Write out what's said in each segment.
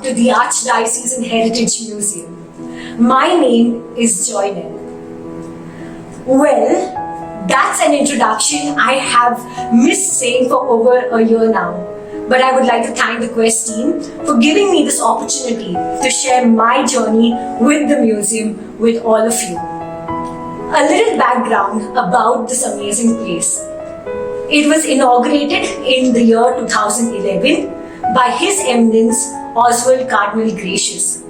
to the Archdiocesan Heritage Museum. My name is Joynel. Well, that's an introduction I have missed saying for over a year now. But I would like to thank the Quest team for giving me this opportunity to share my journey with the museum with all of you. A little background about this amazing place. It was inaugurated in the year 2011 by His Eminence Oswald Cardinal Gracious,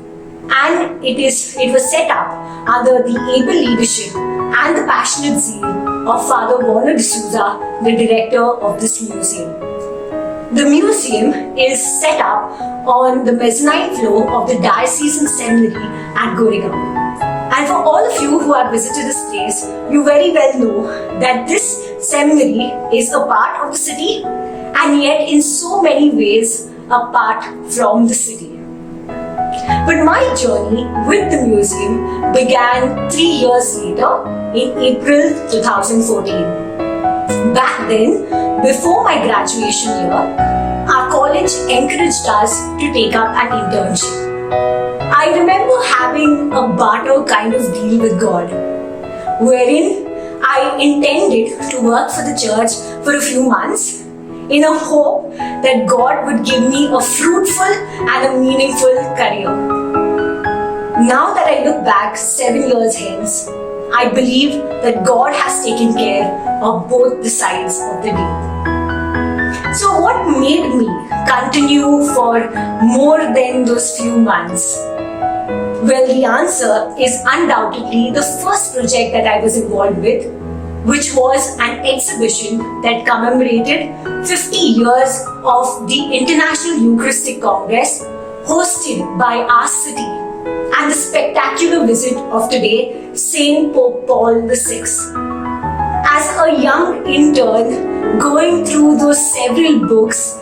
and it was set up under the able leadership and the passionate zeal of Father Joynel Fernandes, the director of this museum. The museum is set up on the mezzanine floor of the Diocesan Seminary at Goregaon. And for all of you who have visited this place, you very well know that this seminary is a part of the city and yet in so many ways apart from the city. But my journey with the museum began 3 years later in April 2014. Back then, before my graduation year, our college encouraged us to take up an internship. I remember having a barter kind of deal with God, wherein I intended to work for the church for a few months in a hope that God would give me a fruitful and a meaningful career. Now that I look back 7 years hence, I believe that God has taken care of both the sides of the deal. So what made me continue for more than those few months? Well, the answer is undoubtedly the first project that I was involved with, which was an exhibition that commemorated 50 years of the International Eucharistic Congress hosted by our city and the spectacular visit of today, Saint Pope Paul VI. As a young intern going through those several books,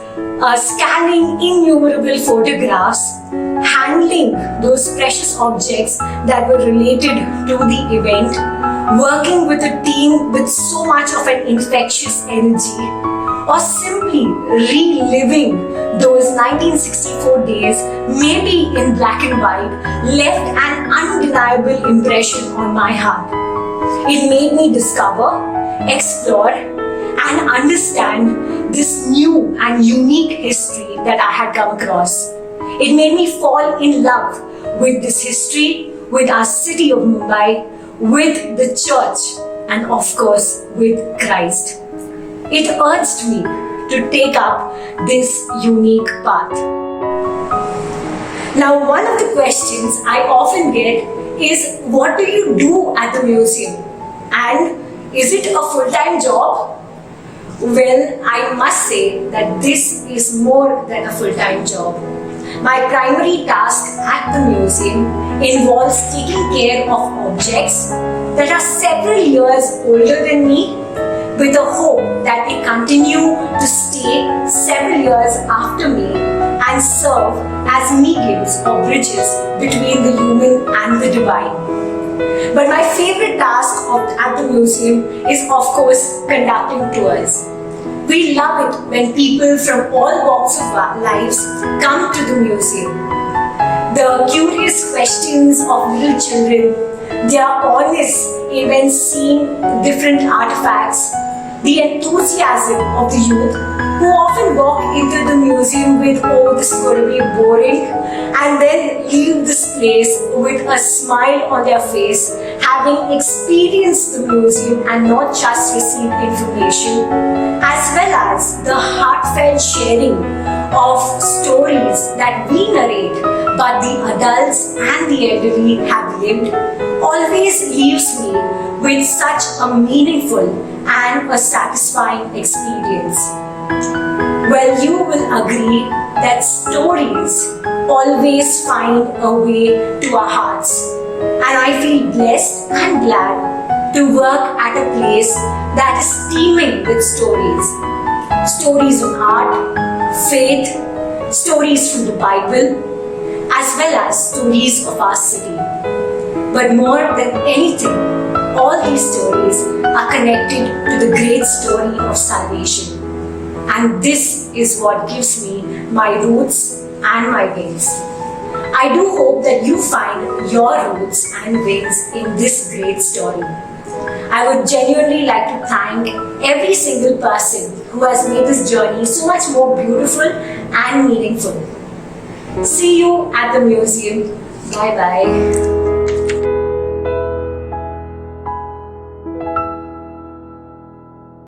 scanning innumerable photographs, handling those precious objects that were related to the event, working with a team with so much of an infectious energy, or simply reliving those 1964 days, maybe in black and white, left an undeniable impression on my heart. It made me discover, explore, and understand this new and unique history that I had come across. It made me fall in love with this history, with our city of Mumbai, with the church, and of course with Christ. It urged me to take up this unique path. Now, one of the questions I often get is, what do you do at the museum? And is it a full-time job? Well, I must say that this is more than a full-time job. My primary task at the museum involves taking care of objects that are several years older than me, with the hope that they continue to stay several years after me and serve as mediums or bridges between the human and the divine. But my favorite task at the museum is, of course, conducting tours. We love it when people from all walks of lives come to the museum. The curious questions of little children, their awesomeness when seeing different artifacts, the enthusiasm of the youth who often walk into the museum with, oh, this is going to be boring, and then leave this place with a smile on their face, having experienced the museum and not just received information, as well as the heartfelt sharing of stories that we narrate but the adults and the elderly have lived, always leaves me with such a meaningful and a satisfying experience. Well, you will agree that stories always find a way to our hearts, and I feel blessed and glad to work at a place that is teeming with stories. Stories of art, faith, stories from the Bible, as well as stories of our city. But more than anything, all these stories are connected to the great story of salvation. And this is what gives me my roots and my wings. I do hope that you find your roots and wins in this great story. I would genuinely like to thank every single person who has made this journey so much more beautiful and meaningful. See you at the museum. Bye bye.